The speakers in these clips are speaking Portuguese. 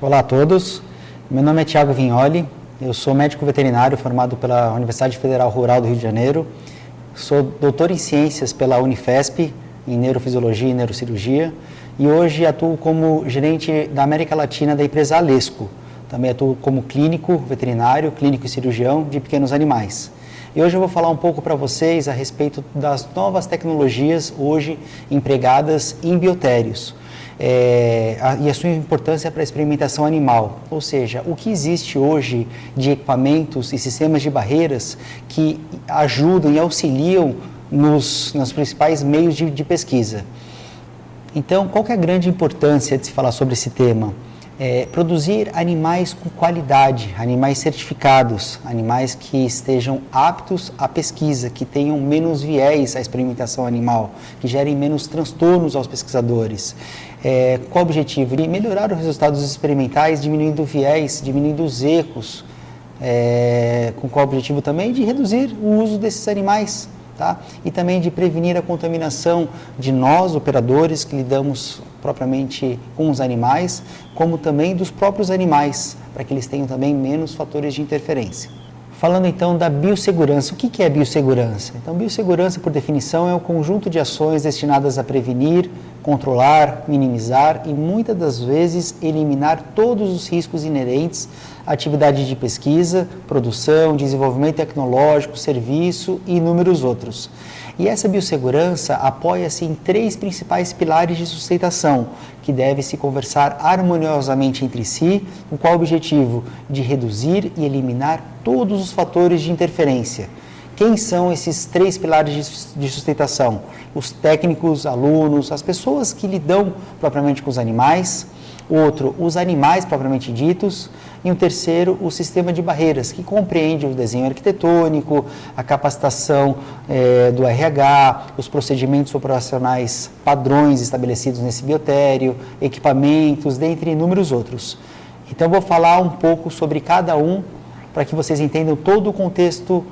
Olá a todos, meu nome é Thiago Vignoli, eu sou médico veterinário formado pela Universidade Federal Rural do Rio de Janeiro, sou doutor em ciências pela Unifesp, em neurofisiologia e neurocirurgia, e hoje atuo como gerente da América Latina da empresa Alesco. Também atuo como clínico veterinário, clínico e cirurgião de pequenos animais. E hoje eu vou falar um pouco para vocês a respeito das novas tecnologias hoje empregadas em biotérios. E a sua importância para a experimentação animal, ou seja, o que existe hoje de equipamentos e sistemas de barreiras que ajudam e auxiliam nos principais meios de pesquisa. Então, qual que é a grande importância de se falar sobre esse tema? Produzir animais com qualidade, animais certificados, animais que estejam aptos à pesquisa, que tenham menos viés à experimentação animal, que gerem menos transtornos aos pesquisadores. Qual o objetivo? De melhorar os resultados experimentais, diminuindo o viés, diminuindo os erros, com qual objetivo também? De reduzir o uso desses animais, tá? E também de prevenir a contaminação de nós, operadores, que lidamos propriamente com os animais, como também dos próprios animais, para que eles tenham também menos fatores de interferência. Falando então da biossegurança, o que é biossegurança? Então, biossegurança, por definição, é um conjunto de ações destinadas a prevenir, controlar, minimizar e muitas das vezes eliminar todos os riscos inerentes à atividade de pesquisa, produção, desenvolvimento tecnológico, serviço e inúmeros outros. E essa biossegurança apoia-se em três principais pilares de sustentação, que devem se conversar harmoniosamente entre si, com qual objetivo? De reduzir e eliminar todos os fatores de interferência. Quem são esses três pilares de sustentação? Os técnicos, alunos, as pessoas que lidam propriamente com os animais. Outro, os animais propriamente ditos. E um terceiro, o sistema de barreiras, que compreende o desenho arquitetônico, a capacitação do RH, os procedimentos operacionais padrões estabelecidos nesse biotério, equipamentos, dentre inúmeros outros. Então, vou falar um pouco sobre cada um, para que vocês entendam todo o contexto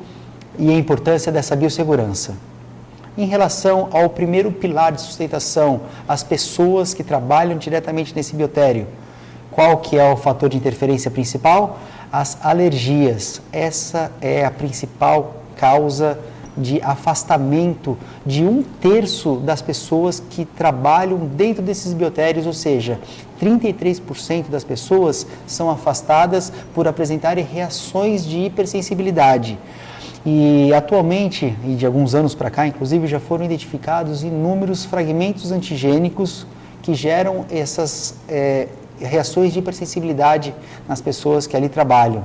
e a importância dessa biossegurança. Em relação ao primeiro pilar de sustentação, as pessoas que trabalham diretamente nesse biotério, qual que é o fator de interferência principal? As alergias. Essa é a principal causa de afastamento de 1/3 das pessoas que trabalham dentro desses biotérios, ou seja, 33% das pessoas são afastadas por apresentarem reações de hipersensibilidade. E atualmente, e de alguns anos para cá, inclusive, já foram identificados inúmeros fragmentos antigênicos que geram essas reações de hipersensibilidade nas pessoas que ali trabalham,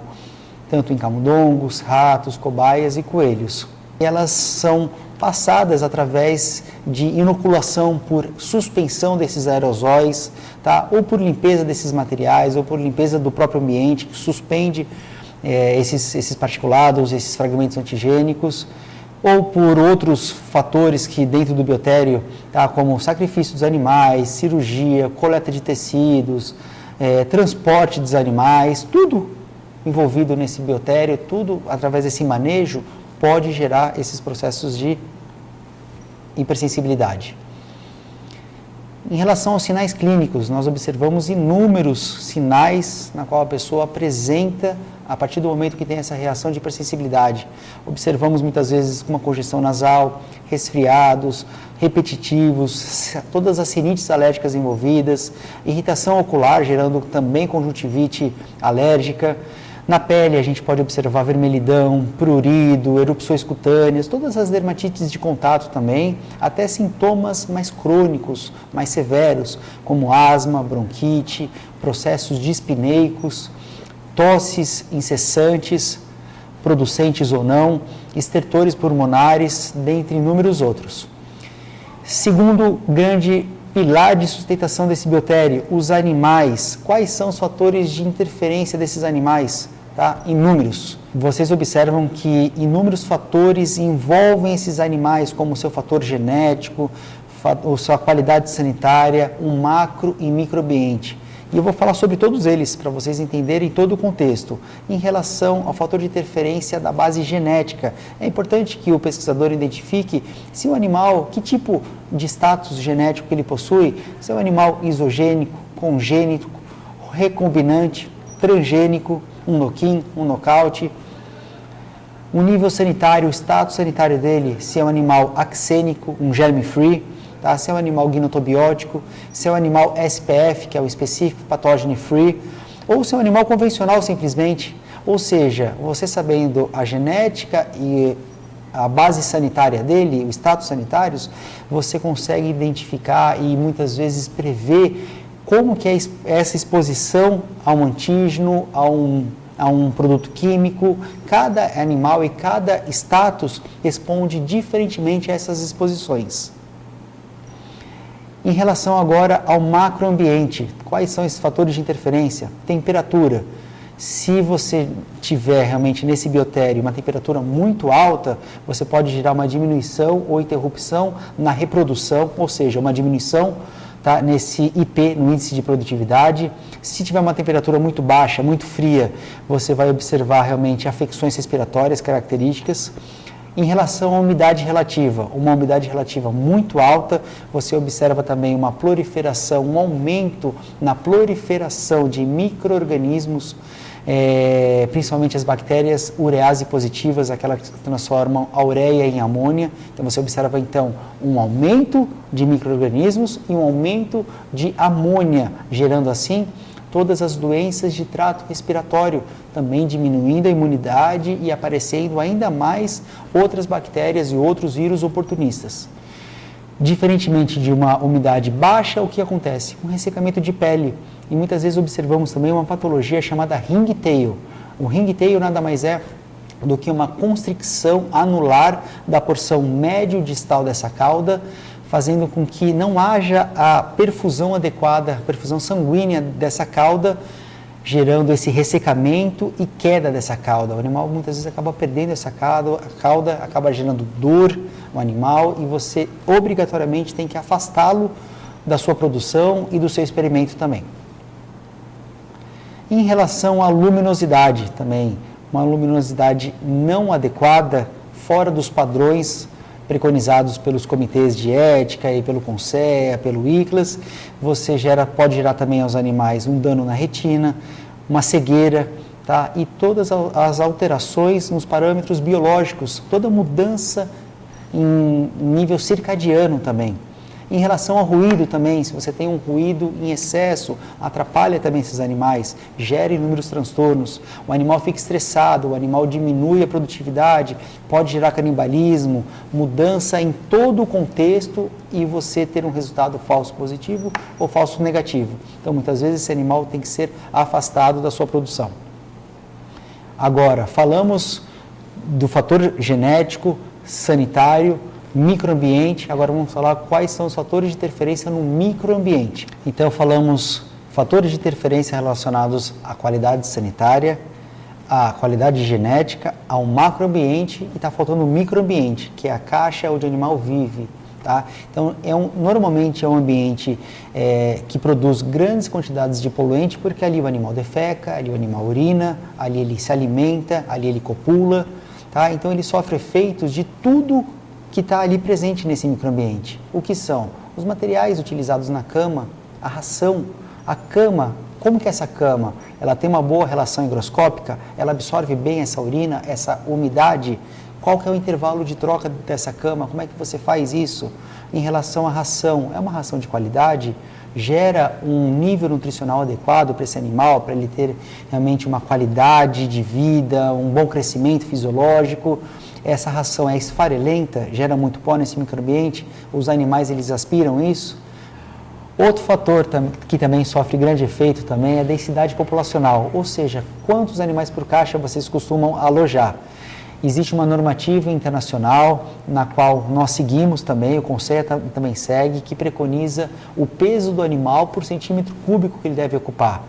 tanto em camundongos, ratos, cobaias e coelhos. E elas são passadas através de inoculação por suspensão desses aerosóis, tá? Ou por limpeza desses materiais, ou por limpeza do próprio ambiente, que suspende esses particulados, esses fragmentos antigênicos, ou por outros fatores que dentro do biotério, tá, como sacrifício dos animais, cirurgia, coleta de tecidos, transporte dos animais, tudo envolvido nesse biotério, tudo através desse manejo pode gerar esses processos de hipersensibilidade. Em relação aos sinais clínicos, nós observamos inúmeros sinais na qual a pessoa apresenta a partir do momento que tem essa reação de hipersensibilidade. Observamos muitas vezes uma congestão nasal, resfriados, repetitivos, todas as rinites alérgicas envolvidas, irritação ocular, gerando também conjuntivite alérgica. Na pele a gente pode observar vermelhidão, prurido, erupções cutâneas, todas as dermatites de contato também, até sintomas mais crônicos, mais severos, como asma, bronquite, processos dispneicos, tosses incessantes, producentes ou não, estertores pulmonares, dentre inúmeros outros. Segundo grande pilar de sustentação desse biotério, os animais. Quais são os fatores de interferência desses animais? Tá? Inúmeros. Vocês observam que inúmeros fatores envolvem esses animais, como o seu fator genético, a sua qualidade sanitária, o macro e microambiente. E eu vou falar sobre todos eles, para vocês entenderem todo o contexto. Em relação ao fator de interferência da base genética, é importante que o pesquisador identifique se o animal, que tipo de status genético que ele possui, se é um animal isogênico, congênito, recombinante, transgênico, um knock-in, um nocaute. O nível sanitário, o status sanitário dele, se é um animal axênico, um germe-free, tá? Se é um animal guinotobiótico, se é um animal SPF, que é o Specific Pathogen Free, ou se é um animal convencional simplesmente. Ou seja, você sabendo a genética e a base sanitária dele, os status sanitários, você consegue identificar e muitas vezes prever como que é essa exposição a um antígeno, a um produto químico. Cada animal e cada status responde diferentemente a essas exposições. Em relação agora ao macroambiente, quais são esses fatores de interferência? Temperatura. Se você tiver realmente nesse biotério uma temperatura muito alta, você pode gerar uma diminuição ou interrupção na reprodução, ou seja, uma diminuição, tá, nesse IP, no índice de produtividade. Se tiver uma temperatura muito baixa, muito fria, você vai observar realmente afecções respiratórias características. Em relação à umidade relativa, uma umidade relativa muito alta, você observa também uma proliferação, um aumento na proliferação de micro-organismos, principalmente as bactérias urease positivas, aquelas que transformam a ureia em amônia. Então você observa então um aumento de micro-organismos e um aumento de amônia, gerando assim todas as doenças de trato respiratório, também diminuindo a imunidade e aparecendo ainda mais outras bactérias e outros vírus oportunistas. Diferentemente de uma umidade baixa, o que acontece? Um ressecamento de pele. E muitas vezes observamos também uma patologia chamada ringtail. O ringtail nada mais é do que uma constricção anular da porção médio-distal dessa cauda, fazendo com que não haja a perfusão adequada, a perfusão sanguínea dessa cauda, gerando esse ressecamento e queda dessa cauda. O animal muitas vezes acaba perdendo essa cauda, acaba gerando dor no animal e você obrigatoriamente tem que afastá-lo da sua produção e do seu experimento também. Em relação à luminosidade também, uma luminosidade não adequada, fora dos padrões preconizados pelos comitês de ética e pelo CONSEA, pelo ICLAS, você pode gerar também aos animais um dano na retina, uma cegueira, tá? E todas as alterações nos parâmetros biológicos, toda mudança em nível circadiano também. Em relação ao ruído também, se você tem um ruído em excesso, atrapalha também esses animais, gera inúmeros transtornos, o animal fica estressado, o animal diminui a produtividade, pode gerar canibalismo, mudança em todo o contexto e você ter um resultado falso positivo ou falso negativo. Então, muitas vezes esse animal tem que ser afastado da sua produção. Agora, falamos do fator genético, sanitário, microambiente. Agora vamos falar quais são os fatores de interferência no microambiente. Então falamos fatores de interferência relacionados à qualidade sanitária, à qualidade genética, ao macroambiente e está faltando o microambiente, que é a caixa onde o animal vive. Tá? Então normalmente é um ambiente que produz grandes quantidades de poluente, porque ali o animal defeca, ali o animal urina, ali ele se alimenta, ali ele copula. Tá? Então ele sofre efeitos de tudo que está ali presente nesse microambiente. O que são? Os materiais utilizados na cama, a ração, a cama. Como que é essa cama? Ela tem uma boa relação higroscópica? Ela absorve bem essa urina, essa umidade? Qual que é o intervalo de troca dessa cama? Como é que você faz isso? Em relação à ração, é uma ração de qualidade? Gera um nível nutricional adequado para esse animal, para ele ter realmente uma qualidade de vida, um bom crescimento fisiológico? Essa ração é esfarelenta, gera muito pó nesse microambiente, os animais eles aspiram isso. Outro fator que também sofre grande efeito também é a densidade populacional, ou seja, quantos animais por caixa vocês costumam alojar. Existe uma normativa internacional na qual nós seguimos também, o CONSEA também segue, que preconiza o peso do animal por centímetro cúbico que ele deve ocupar.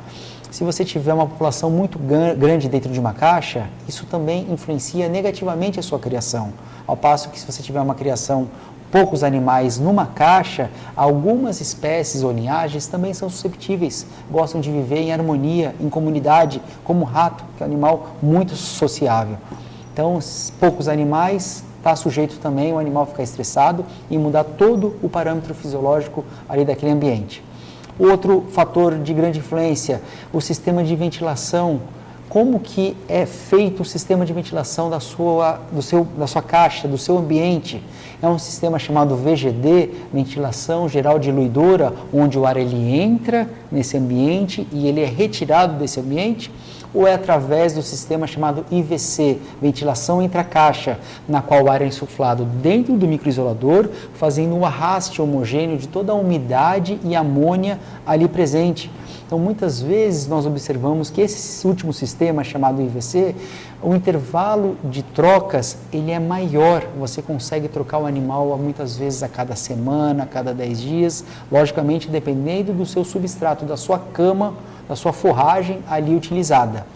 Se você tiver uma população muito grande dentro de uma caixa, isso também influencia negativamente a sua criação. Ao passo que se você tiver uma criação, poucos animais numa caixa, algumas espécies ou linhagens também são susceptíveis, gostam de viver em harmonia, em comunidade, como o rato, que é um animal muito sociável. Então, poucos animais, está sujeito também o animal ficar estressado e mudar todo o parâmetro fisiológico ali daquele ambiente. Outro fator de grande influência, o sistema de ventilação. Como que é feito o sistema de ventilação da sua caixa, do seu ambiente? É um sistema chamado VGD, ventilação geral diluidora, onde o ar ele entra nesse ambiente e ele é retirado desse ambiente? Ou é através do sistema chamado IVC, ventilação intracaixa, na qual o ar é insuflado dentro do microisolador, fazendo um arraste homogêneo de toda a umidade e amônia ali presente. Então, muitas vezes nós observamos que esse último sistema, chamado IVC, o intervalo de trocas, ele é maior. Você consegue trocar o animal muitas vezes a cada semana, a cada 10 dias, logicamente dependendo do seu substrato, da sua cama, da sua forragem ali utilizada.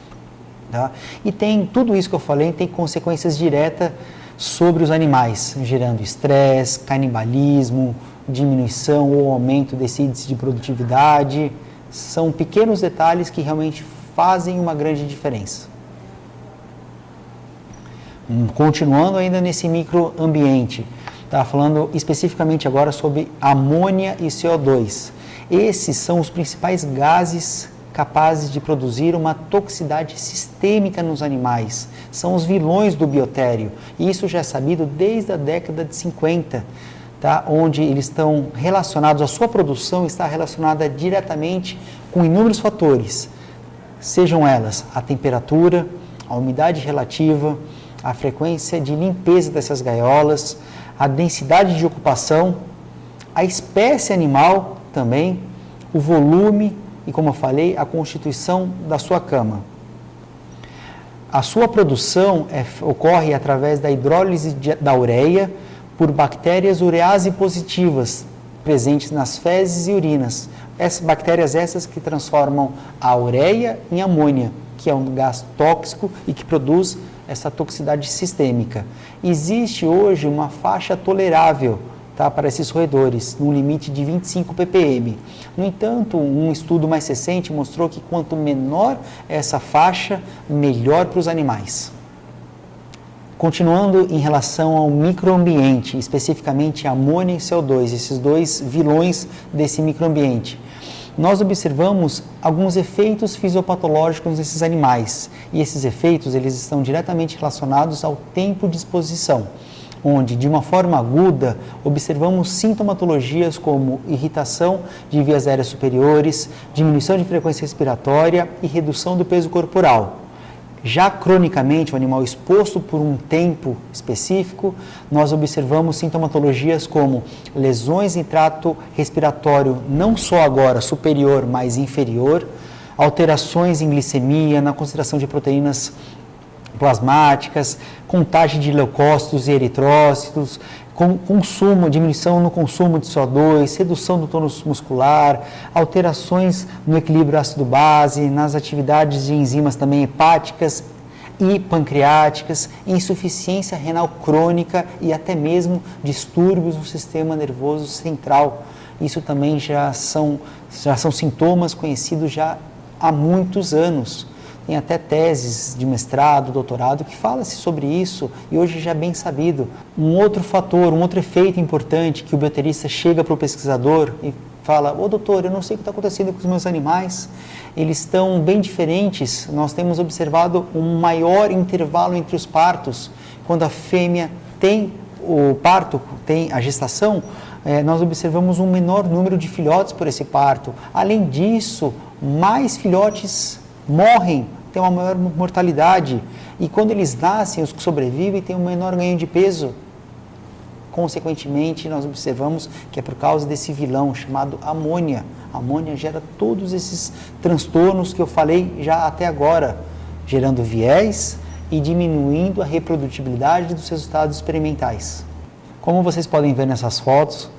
Tá? E tem tudo isso que eu falei, tem consequências diretas sobre os animais, gerando estresse, canibalismo, diminuição ou aumento desse índice de produtividade. São pequenos detalhes que realmente fazem uma grande diferença. Continuando ainda nesse microambiente, tá falando especificamente agora sobre amônia e CO2. Esses são os principais gases capazes de produzir uma toxicidade sistêmica nos animais. São os vilões do biotério. E isso já é sabido desde a década de 50. Tá? Onde eles estão relacionados, a sua produção está relacionada diretamente com inúmeros fatores, sejam elas a temperatura, a umidade relativa, a frequência de limpeza dessas gaiolas, a densidade de ocupação, a espécie animal também, o volume e, como eu falei, a constituição da sua cama. A sua produção ocorre através da hidrólise da ureia, por bactérias urease positivas presentes nas fezes e urinas. Essas bactérias que transformam a ureia em amônia, que é um gás tóxico e que produz essa toxicidade sistêmica. Existe hoje uma faixa tolerável, tá, para esses roedores, num limite de 25 ppm. No entanto, um estudo mais recente mostrou que quanto menor essa faixa, melhor para os animais. Continuando em relação ao microambiente, especificamente amônia e CO2, esses dois vilões desse microambiente, nós observamos alguns efeitos fisiopatológicos nesses animais, e esses efeitos eles estão diretamente relacionados ao tempo de exposição, onde, de uma forma aguda, observamos sintomatologias como irritação de vias aéreas superiores, diminuição de frequência respiratória e redução do peso corporal. Já cronicamente, o animal exposto por um tempo específico, nós observamos sintomatologias como lesões em trato respiratório, não só agora superior, mas inferior, alterações em glicemia, na concentração de proteínas plasmáticas, contagem de leucócitos e eritrócitos, diminuição no consumo de CO2, redução do tônus muscular, alterações no equilíbrio ácido-base, nas atividades de enzimas também hepáticas e pancreáticas, insuficiência renal crônica e até mesmo distúrbios no sistema nervoso central. Isso também já são sintomas conhecidos já há muitos anos. Tem até teses de mestrado, doutorado, que fala-se sobre isso e hoje já é bem sabido. Um outro fator, um outro efeito importante que o bioterista chega para o pesquisador e fala: ô doutor, eu não sei o que está acontecendo com os meus animais, eles estão bem diferentes, nós temos observado um maior intervalo entre os partos. Quando a fêmea tem o parto, tem a gestação, nós observamos um menor número de filhotes por esse parto. Além disso, mais filhotes morrem, têm uma maior mortalidade, e quando eles nascem, os que sobrevivem têm um menor ganho de peso. Consequentemente, nós observamos que é por causa desse vilão chamado amônia. A amônia gera todos esses transtornos que eu falei já até agora, gerando viés e diminuindo a reprodutibilidade dos resultados experimentais. Como vocês podem ver nessas fotos,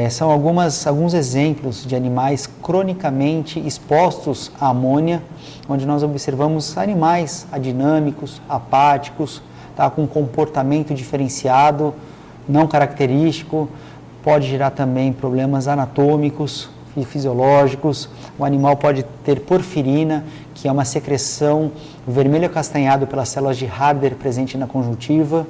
são alguns exemplos de animais cronicamente expostos à amônia, onde nós observamos animais adinâmicos, apáticos, tá, com comportamento diferenciado, não característico, pode gerar também problemas anatômicos e fisiológicos. O animal pode ter porfirina, que é uma secreção vermelho acastanhado pelas células de Harder presente na conjuntiva.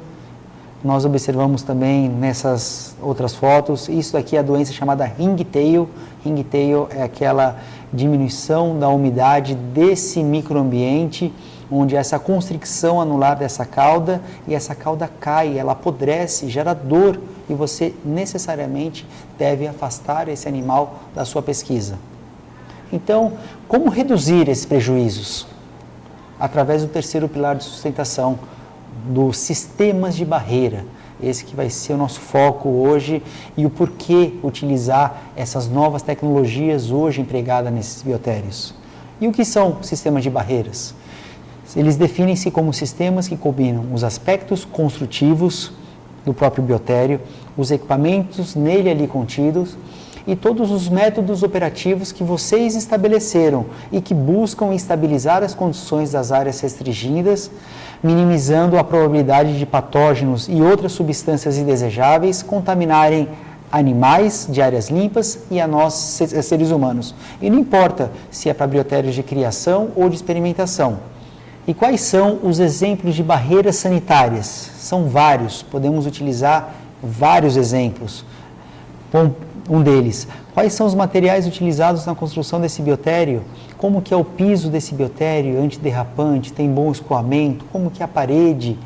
Nós observamos também nessas outras fotos, isso aqui é a doença chamada ringtail. Ringtail é aquela diminuição da umidade desse microambiente, onde essa constricção anular dessa cauda, e essa cauda cai, ela apodrece, gera dor, e você necessariamente deve afastar esse animal da sua pesquisa. Então, como reduzir esses prejuízos? Através do terceiro pilar de sustentação, dos sistemas de barreira. Esse que vai ser o nosso foco hoje e o porquê utilizar essas novas tecnologias hoje empregadas nesses biotérios. E o que são sistemas de barreiras? Eles definem-se como sistemas que combinam os aspectos construtivos do próprio biotério, os equipamentos nele ali contidos e todos os métodos operativos que vocês estabeleceram e que buscam estabilizar as condições das áreas restringidas, minimizando a probabilidade de patógenos e outras substâncias indesejáveis contaminarem animais de áreas limpas e a nós, seres humanos. E não importa se é para biotérios de criação ou de experimentação. E quais são os exemplos de barreiras sanitárias? São vários, podemos utilizar vários exemplos. Bom, um deles, quais são os materiais utilizados na construção desse biotério? Como que é o piso desse biotério, antiderrapante, tem bom escoamento? Como que é a parede?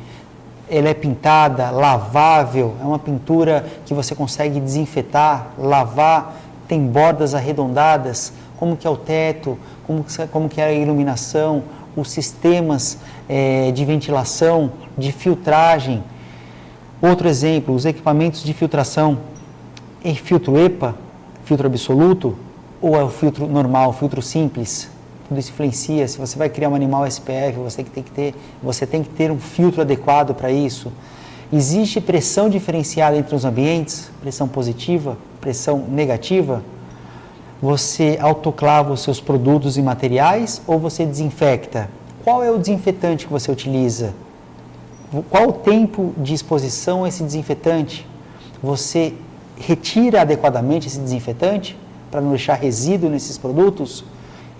Ela é pintada, lavável, é uma pintura que você consegue desinfetar, lavar, tem bordas arredondadas, como que é o teto, como que é a iluminação, os sistemas de ventilação, de filtragem. Outro exemplo, os equipamentos de filtração. É filtro EPA, filtro absoluto, ou é o filtro normal, filtro simples? Tudo isso influencia. Se você vai criar um animal SPF, você tem que ter um filtro adequado para isso. Existe pressão diferenciada entre os ambientes? Pressão positiva, pressão negativa? Você autoclava os seus produtos e materiais ou você desinfecta? Qual é o desinfetante que você utiliza? Qual o tempo de exposição a esse desinfetante? Você retira adequadamente esse desinfetante para não deixar resíduo nesses produtos?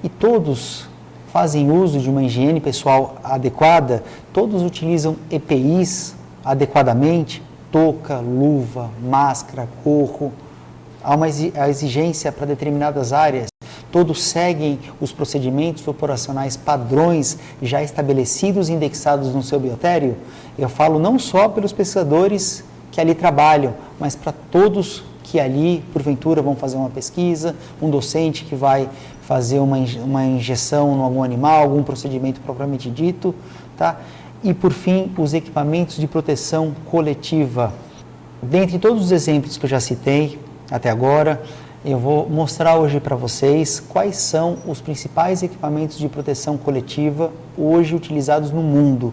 E todos fazem uso de uma higiene pessoal adequada? Todos utilizam EPIs adequadamente? Touca, luva, máscara, gorro? Há uma exigência para determinadas áreas? Todos seguem os procedimentos operacionais padrões já estabelecidos e indexados no seu biotério? Eu falo não só pelos pesquisadores que ali trabalham, mas para todos que ali, porventura, vão fazer uma pesquisa, um docente que vai fazer uma injeção em algum animal, algum procedimento propriamente dito, tá? E, por fim, os equipamentos de proteção coletiva. Dentre todos os exemplos que eu já citei até agora, eu vou mostrar hoje para vocês quais são os principais equipamentos de proteção coletiva hoje utilizados no mundo.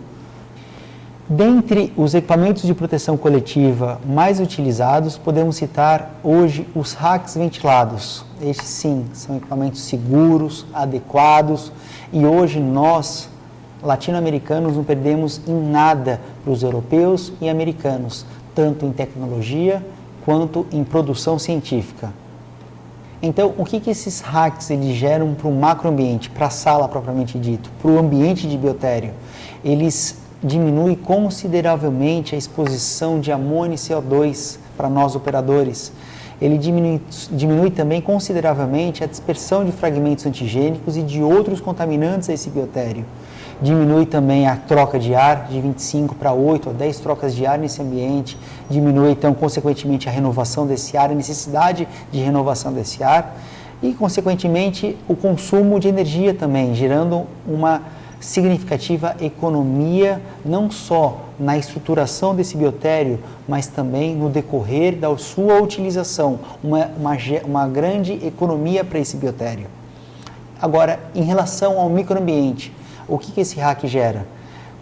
Dentre os equipamentos de proteção coletiva mais utilizados, podemos citar hoje os racks ventilados. Estes sim, são equipamentos seguros, adequados, e hoje nós, latino-americanos, não perdemos em nada para os europeus e americanos, tanto em tecnologia quanto em produção científica. Então, o que esses racks eles geram para o macroambiente, para a sala propriamente dito, para o ambiente de biotério? Eles diminuem consideravelmente a exposição de amônia e CO2 para nós operadores. Ele diminui também consideravelmente a dispersão de fragmentos antigênicos e de outros contaminantes a esse biotério. Diminui também a troca de ar de 25 para 8 ou 10 trocas de ar nesse ambiente. Diminui, então, consequentemente, a renovação desse ar, a necessidade de renovação desse ar. E, consequentemente, o consumo de energia também, gerando uma significativa economia, não só na estruturação desse biotério, mas também no decorrer da sua utilização, uma grande economia para esse biotério. Agora, em relação ao microambiente, o que esse rack gera?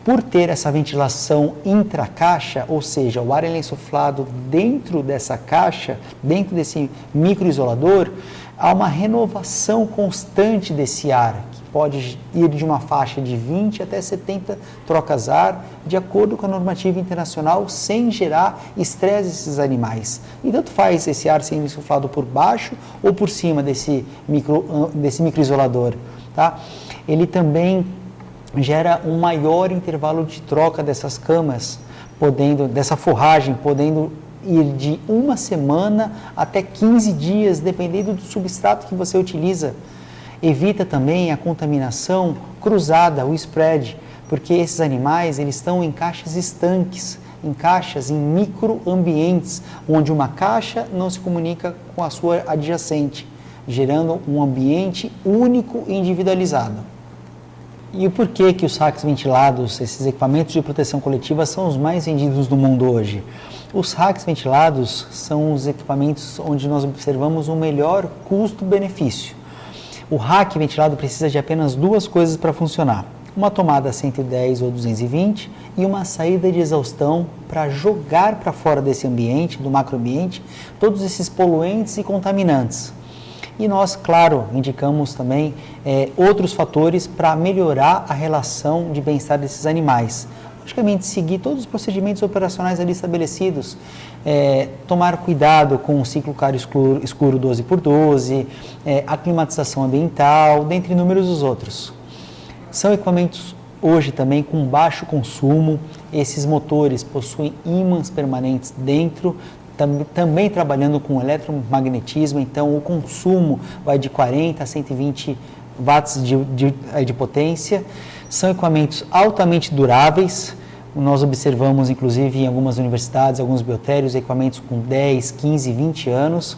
Por ter essa ventilação intracaixa, ou seja, o ar é insuflado dentro dessa caixa, dentro desse microisolador, há uma renovação constante desse ar, que pode ir de uma faixa de 20 até 70 trocas ar, de acordo com a normativa internacional, sem gerar estresse a esses animais. E tanto faz esse ar sendo insuflado por baixo ou por cima desse microisolador, tá? Ele também gera um maior intervalo de troca dessas camas, dessa forragem, podendo ir de 1 semana até 15 dias, dependendo do substrato que você utiliza. Evita também a contaminação cruzada, o spread, porque esses animais eles estão em caixas estanques, em caixas, em microambientes, onde uma caixa não se comunica com a sua adjacente, gerando um ambiente único e individualizado. E o porquê que os racks ventilados, esses equipamentos de proteção coletiva, são os mais vendidos do mundo hoje? Os racks ventilados são os equipamentos onde nós observamos o melhor custo-benefício. O rack ventilado precisa de apenas 2 coisas para funcionar: uma tomada 110 ou 220 e uma saída de exaustão para jogar para fora desse ambiente, do macroambiente, todos esses poluentes e contaminantes. E nós, claro, indicamos também outros fatores para melhorar a relação de bem-estar desses animais. Logicamente, seguir todos os procedimentos operacionais ali estabelecidos, tomar cuidado com o ciclo claro escuro 12x12, a climatização ambiental, dentre inúmeros outros. São equipamentos hoje também com baixo consumo. Esses motores possuem ímãs permanentes dentro, também trabalhando com eletromagnetismo, então o consumo vai de 40 a 120 watts de potência. São equipamentos altamente duráveis. Nós observamos, inclusive, em algumas universidades, alguns biotérios, equipamentos com 10, 15, 20 anos.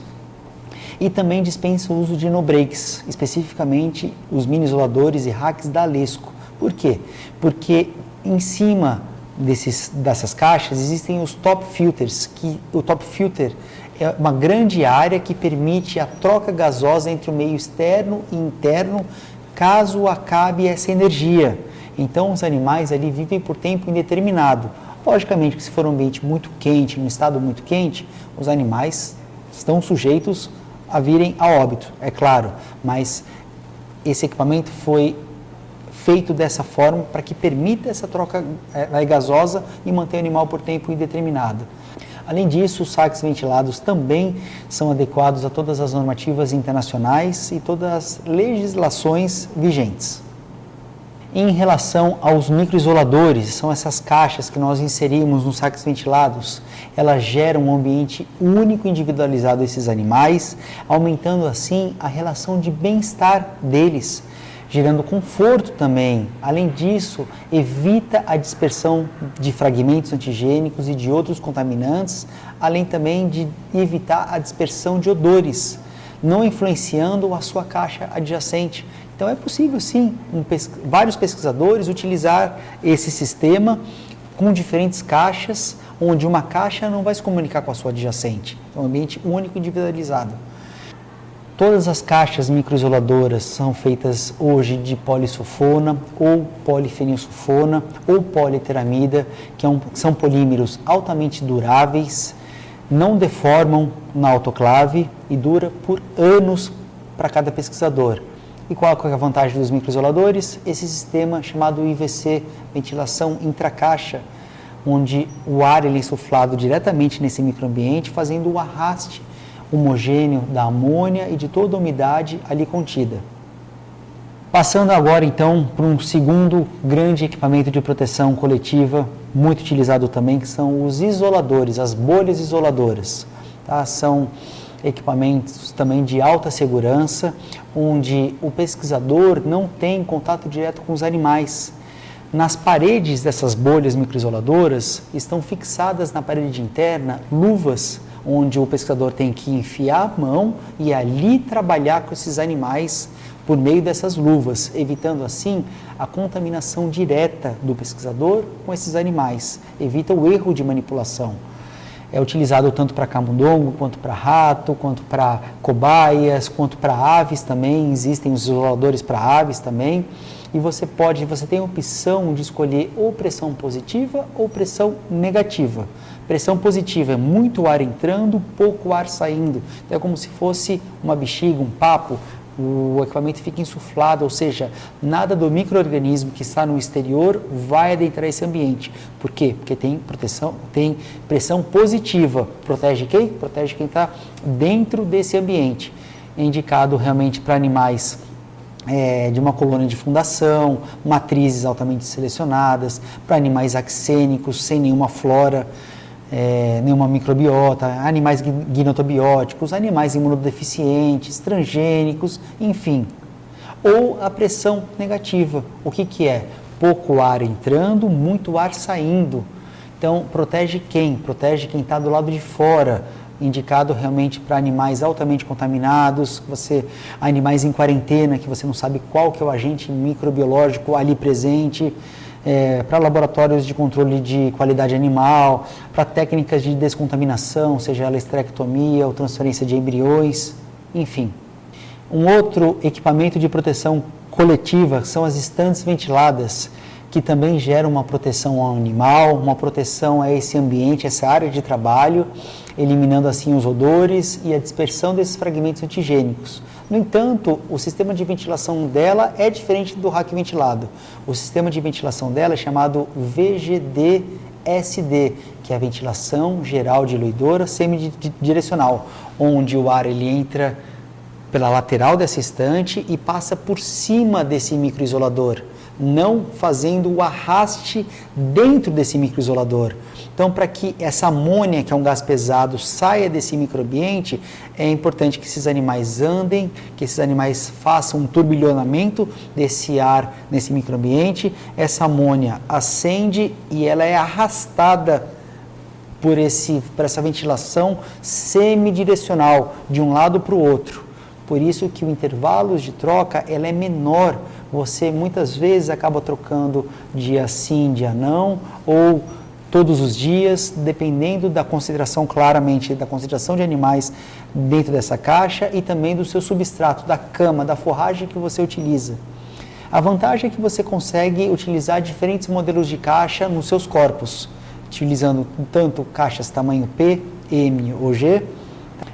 E também dispensa o uso de no-breaks, especificamente os mini isoladores e racks da Alesco. Por quê? Porque em cima dessas caixas existem os top filters, que o top filter é uma grande área que permite a troca gasosa entre o meio externo e interno, caso acabe essa energia. Então os animais ali vivem por tempo indeterminado. Logicamente que se for um ambiente muito quente, num estado muito quente, os animais estão sujeitos a virem a óbito, é claro, mas esse equipamento foi feito dessa forma para que permita essa troca gasosa e manter o animal por tempo indeterminado. Além disso, os racks ventilados também são adequados a todas as normativas internacionais e todas as legislações vigentes. Em relação aos microisoladores, são essas caixas que nós inserimos nos racks ventilados. Elas geram um ambiente único e individualizado a esses animais, aumentando assim a relação de bem-estar deles, gerando conforto também. Além disso, evita a dispersão de fragmentos antigênicos e de outros contaminantes, além também de evitar a dispersão de odores, não influenciando a sua caixa adjacente. Então é possível sim, vários pesquisadores utilizar esse sistema com diferentes caixas, onde uma caixa não vai se comunicar com a sua adjacente. É um ambiente único e individualizado. Todas as caixas microisoladoras são feitas hoje de polissulfona ou polifenilsulfona ou politeramida, que são polímeros altamente duráveis, não deformam na autoclave e dura por anos para cada pesquisador. E qual é a vantagem dos microisoladores? Esse sistema chamado IVC, ventilação intracaixa, onde o ar ele é insuflado diretamente nesse microambiente, fazendo o arraste homogêneo da amônia e de toda a umidade ali contida. Passando agora então para um segundo grande equipamento de proteção coletiva, muito utilizado também, que são os isoladores, as bolhas isoladoras. Tá? São equipamentos também de alta segurança, onde o pesquisador não tem contato direto com os animais. Nas paredes dessas bolhas microisoladoras estão fixadas na parede interna luvas, onde o pesquisador tem que enfiar a mão e ali trabalhar com esses animais por meio dessas luvas, evitando assim a contaminação direta do pesquisador com esses animais, evita o erro de manipulação. É utilizado tanto para camundongo, quanto para rato, quanto para cobaias, quanto para aves também. Existem os isoladores para aves também. E você tem a opção de escolher ou pressão positiva ou pressão negativa. Pressão positiva é muito ar entrando, pouco ar saindo. Então é como se fosse uma bexiga, um papo. O equipamento fica insuflado, ou seja, nada do micro-organismo que está no exterior vai adentrar esse ambiente. Por quê? Porque tem pressão positiva. Protege quem? Protege quem está dentro desse ambiente. É indicado realmente para animais de uma colônia de fundação, matrizes altamente selecionadas, para animais axênicos, sem nenhuma flora, nenhuma microbiota, animais gnetobióticos, animais imunodeficientes, transgênicos, enfim. Ou a pressão negativa. O que é? Pouco ar entrando, muito ar saindo. Então, protege quem? Protege quem está do lado de fora, indicado realmente para animais altamente contaminados, animais em quarentena, que você não sabe qual que é o agente microbiológico ali presente, para laboratórios de controle de qualidade animal, para técnicas de descontaminação, seja ela esterectomia ou transferência de embriões, enfim. Um outro equipamento de proteção coletiva são as estantes ventiladas, que também geram uma proteção ao animal, uma proteção a esse ambiente, essa área de trabalho, eliminando assim os odores e a dispersão desses fragmentos antigênicos. No entanto, o sistema de ventilação dela é diferente do rack ventilado. O sistema de ventilação dela é chamado VGD-SD, que é a ventilação geral diluidora semidirecional, onde o ar ele entra pela lateral dessa estante e passa por cima desse microisolador, não fazendo o arraste dentro desse microisolador. Então, para que essa amônia, que é um gás pesado, saia desse microambiente, é importante que esses animais andem, que esses animais façam um turbilhonamento desse ar nesse microambiente. Essa amônia acende e ela é arrastada por essa ventilação semidirecional, de um lado para o outro. Por isso que o intervalo de troca ela é menor. Você muitas vezes acaba trocando dia sim, dia não, ou todos os dias, dependendo da concentração, claramente, da concentração de animais dentro dessa caixa e também do seu substrato, da cama, da forragem que você utiliza. A vantagem é que você consegue utilizar diferentes modelos de caixa nos seus corpos, utilizando tanto caixas tamanho P, M ou G.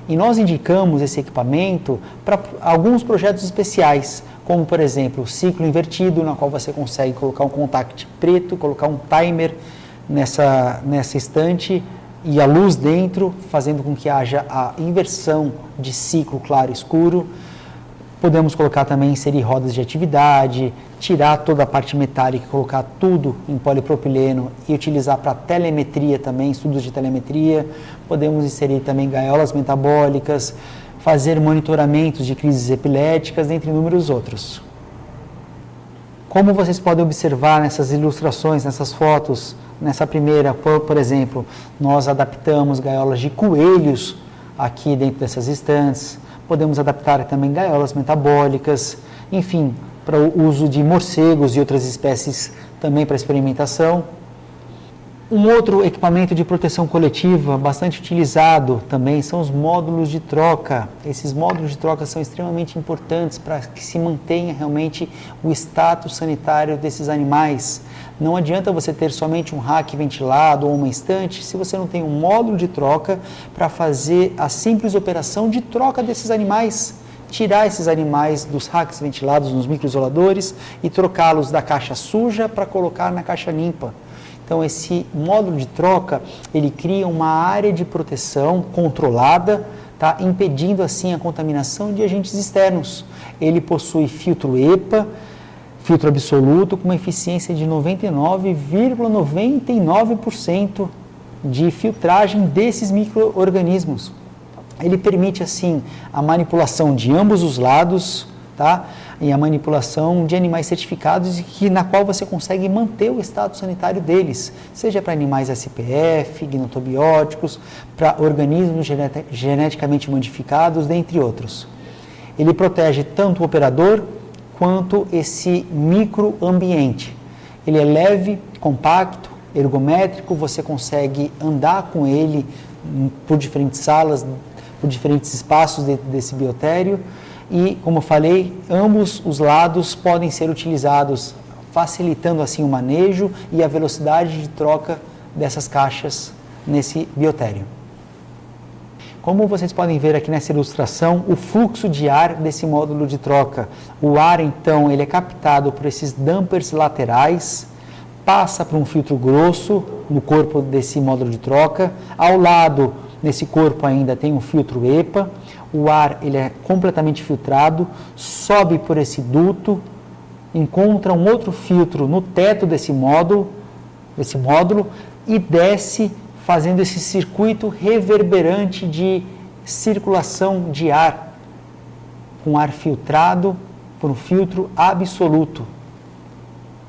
E nós indicamos esse equipamento para alguns projetos especiais, como, por exemplo, o ciclo invertido, na qual você consegue colocar um contact preto, colocar um timer nessa estante e a luz dentro, fazendo com que haja a inversão de ciclo claro e escuro. Podemos colocar também, inserir rodas de atividade, tirar toda a parte metálica, colocar tudo em polipropileno e utilizar para telemetria também, estudos de telemetria. Podemos inserir também gaiolas metabólicas, fazer monitoramentos de crises epiléticas, entre inúmeros outros. Como vocês podem observar nessas ilustrações, nessas fotos, nessa primeira, por exemplo, nós adaptamos gaiolas de coelhos aqui dentro dessas estantes. Podemos adaptar também gaiolas metabólicas, enfim, para o uso de morcegos e outras espécies também para experimentação. Um outro equipamento de proteção coletiva bastante utilizado também são os módulos de troca. Esses módulos de troca são extremamente importantes para que se mantenha realmente o status sanitário desses animais. Não adianta você ter somente um rack ventilado ou uma estante se você não tem um módulo de troca para fazer a simples operação de troca desses animais. Tirar esses animais dos racks ventilados nos microisoladores e trocá-los da caixa suja para colocar na caixa limpa. Então, esse módulo de troca, ele cria uma área de proteção controlada, tá? Impedindo assim a contaminação de agentes externos. Ele possui filtro EPA, filtro absoluto, com uma eficiência de 99,99% de filtragem desses micro-organismos. Ele permite, assim, a manipulação de ambos os lados, tá? E a manipulação de animais certificados na qual você consegue manter o estado sanitário deles, seja para animais SPF, gnetobióticos, para organismos geneticamente modificados, dentre outros. Ele protege tanto o operador quanto esse microambiente. Ele é leve, compacto, ergométrico, você consegue andar com ele por diferentes salas, por diferentes espaços desse biotério. E, como eu falei, ambos os lados podem ser utilizados, facilitando assim o manejo e a velocidade de troca dessas caixas nesse biotério. Como vocês podem ver aqui nessa ilustração, o fluxo de ar desse módulo de troca. O ar, então, ele é captado por esses dampers laterais, passa por um filtro grosso no corpo desse módulo de troca. Ao lado, nesse corpo ainda tem um filtro EPA. o ar ele é completamente filtrado, sobe por esse duto, encontra um outro filtro no teto desse módulo e desce fazendo esse circuito reverberante de circulação de ar, com ar filtrado por um filtro absoluto.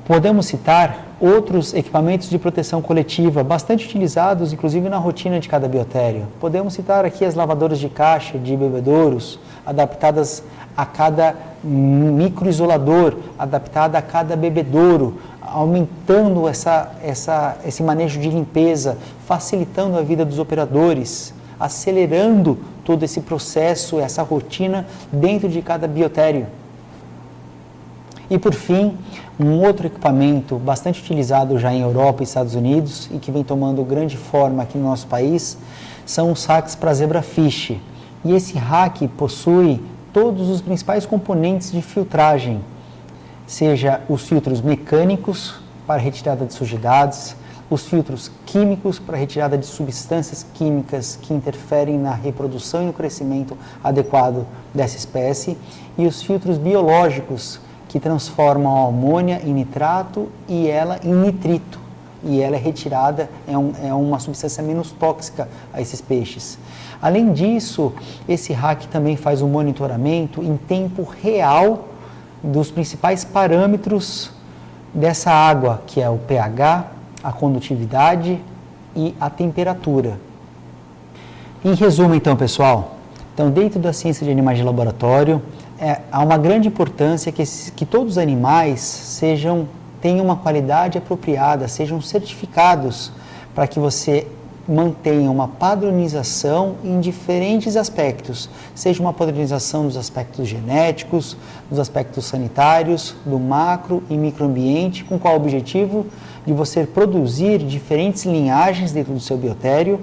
Podemos citar outros equipamentos de proteção coletiva, bastante utilizados, inclusive na rotina de cada biotério. Podemos citar aqui as lavadoras de caixa de bebedouros, adaptadas a cada microisolador, adaptada a cada bebedouro, aumentando esse manejo de limpeza, facilitando a vida dos operadores, acelerando todo esse processo, essa rotina dentro de cada biotério. E por fim, um outro equipamento bastante utilizado já em Europa e Estados Unidos e que vem tomando grande forma aqui no nosso país, são os racks para zebrafish. E esse rack possui todos os principais componentes de filtragem, seja os filtros mecânicos para retirada de sujidades, os filtros químicos para retirada de substâncias químicas que interferem na reprodução e no crescimento adequado dessa espécie, e os filtros biológicos que transformam a amônia em nitrato e ela em nitrito, e ela é retirada, é uma substância menos tóxica a esses peixes. Além disso, esse rack também faz um monitoramento em tempo real dos principais parâmetros dessa água, que é o pH, a condutividade e a temperatura. Em resumo, então, pessoal, dentro da ciência de animais de laboratório, há uma grande importância que todos os animais tenham uma qualidade apropriada, sejam certificados para que você mantenha uma padronização em diferentes aspectos, seja uma padronização dos aspectos genéticos, dos aspectos sanitários, do macro e microambiente, com qual objetivo? De você produzir diferentes linhagens dentro do seu biotério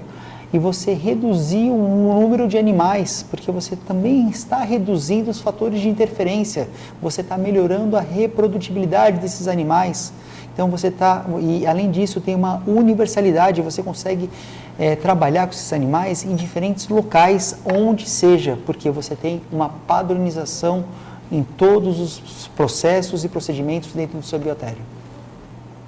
e você reduzir o número de animais, porque você também está reduzindo os fatores de interferência, você está melhorando a reprodutibilidade desses animais. Então e além disso tem uma universalidade, você consegue trabalhar com esses animais em diferentes locais, onde seja, porque você tem uma padronização em todos os processos e procedimentos dentro do seu biotério.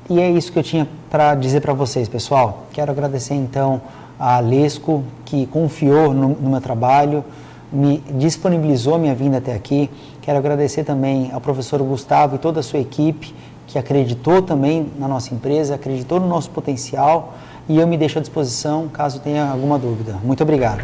E é isso que eu tinha para dizer para vocês, pessoal. Quero agradecer então a Alesco, que confiou no meu trabalho, me disponibilizou minha vinda até aqui. Quero agradecer também ao professor Gustavo e toda a sua equipe, que acreditou também na nossa empresa, acreditou no nosso potencial, e eu me deixo à disposição caso tenha alguma dúvida. Muito obrigado.